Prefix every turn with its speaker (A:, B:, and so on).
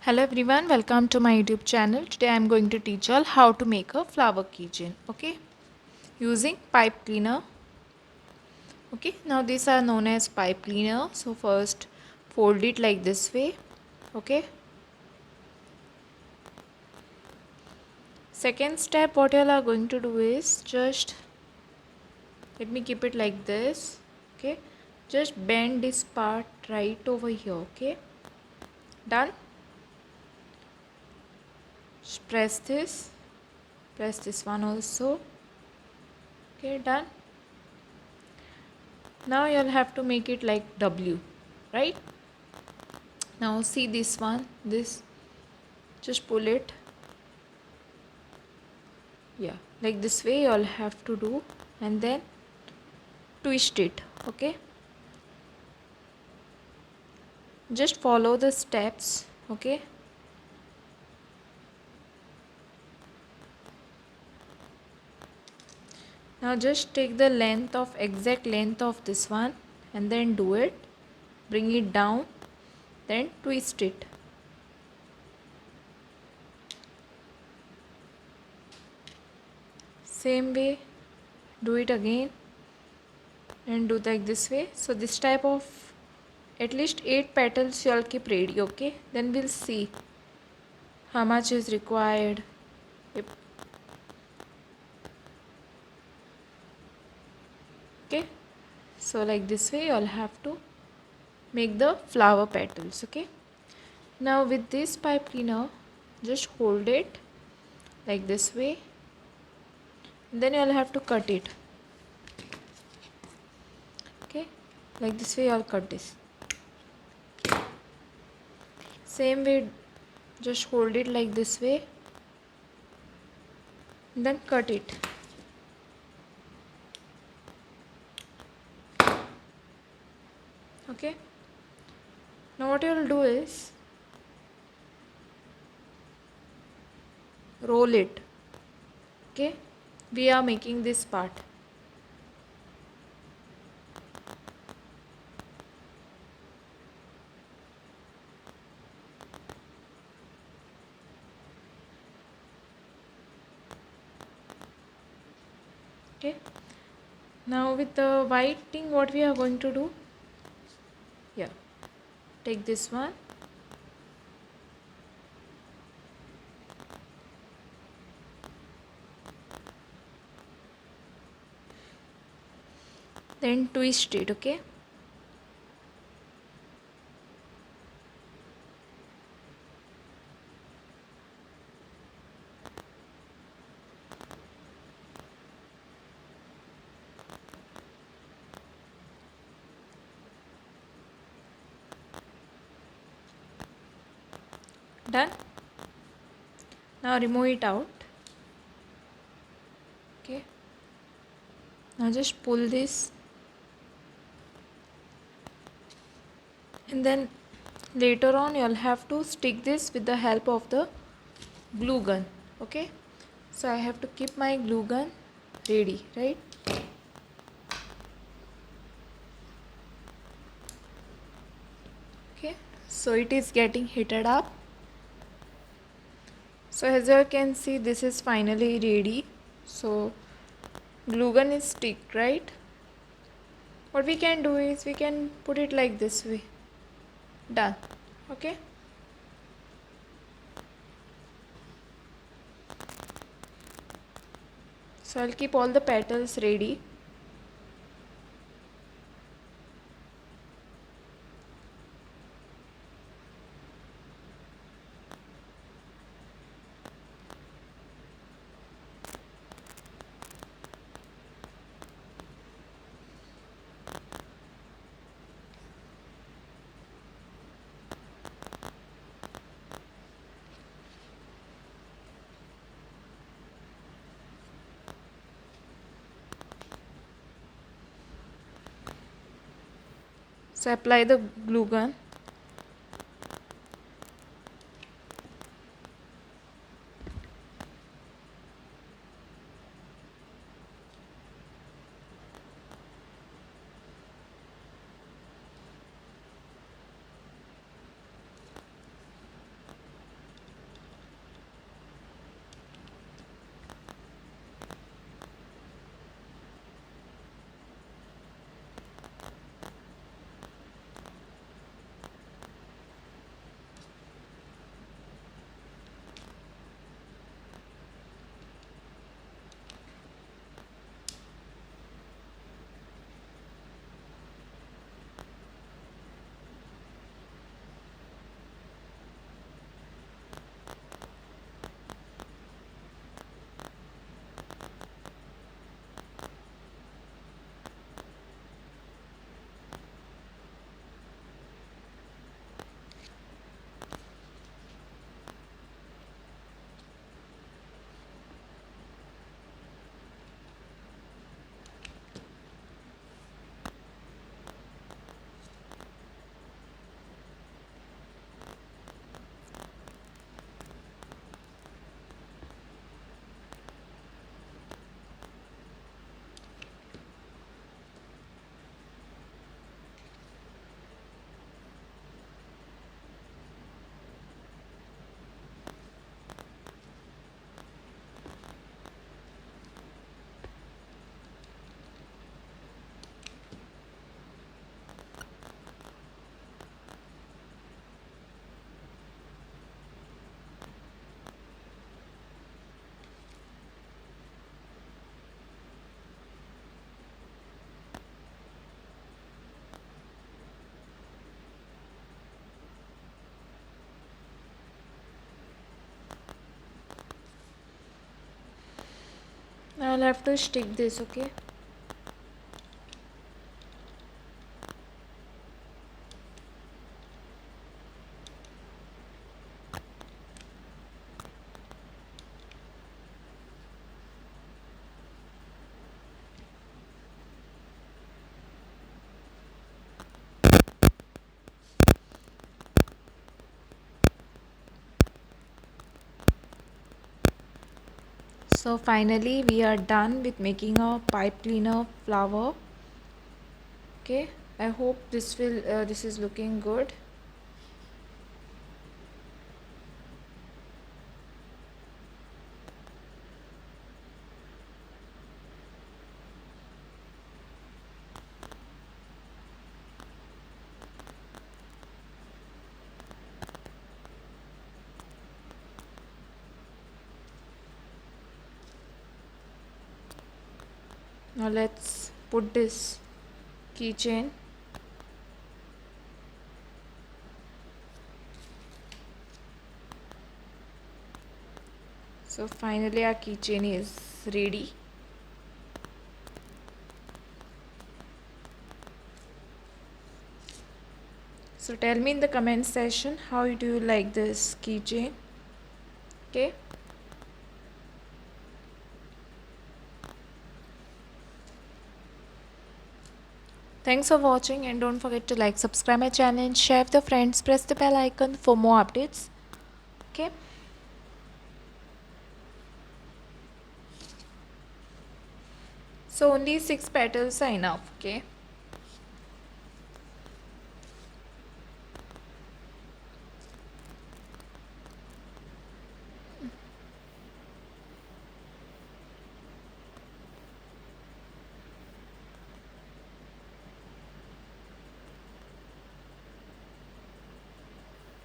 A: Hello everyone, welcome to my YouTube channel. Today I am going to teach you all how to make a flower keychain. Okay, using pipe cleaner. Okay, now these are known as pipe cleaner. So first fold it like this way. Okay, second step, what you all are going to do is just let me keep it like this. Okay, just bend this part right over here. Okay, done. Just press this one also. Okay, done. Now you'll have to make it like W, right? Now see this one, this, just pull it, yeah, like this way you'll have to do, and then twist it. Okay, just follow the steps. Okay, now just take the exact length of this one and then do it, bring it down, then twist it. Same way, do it again and do like this way. So this type of at least 8 petals you all keep ready. Okay, then we'll see how much is required. Yep. Okay, so like this way you all have to make the flower petals. Okay, now with this pipe cleaner just hold it like this way, then you all have to cut it. Okay, like this way I'll cut this. Same way, just hold it like this way, then cut it. Okay, now what you'll do is roll it. Okay, we are making this part. Okay, now with the white thing what we are going to do, yeah, take this one, then twist it. Okay, done. Now remove it out. Okay, now just pull this, and then later on you'll have to stick this with the help of the glue gun. Okay, so I have to keep my glue gun ready, right? Okay, so it is getting heated up. So as you can see, this is finally ready. So glue gun is stick, right? What we can do is we can put it like this way. Done. Okay, so I'll keep all the petals ready. So apply the glue gun. Now I'll have to stick this, okay? So finally we are done with making a pipe cleaner flower. Okay, I hope this is looking good. Now let's put this keychain. So finally our keychain is ready. So tell me in the comment section how do you like this keychain. Okay. Thanks for watching, and don't forget to like, subscribe my channel and share with your friends. Press the bell icon for more updates. Okay. So only 6 petals are enough. Okay.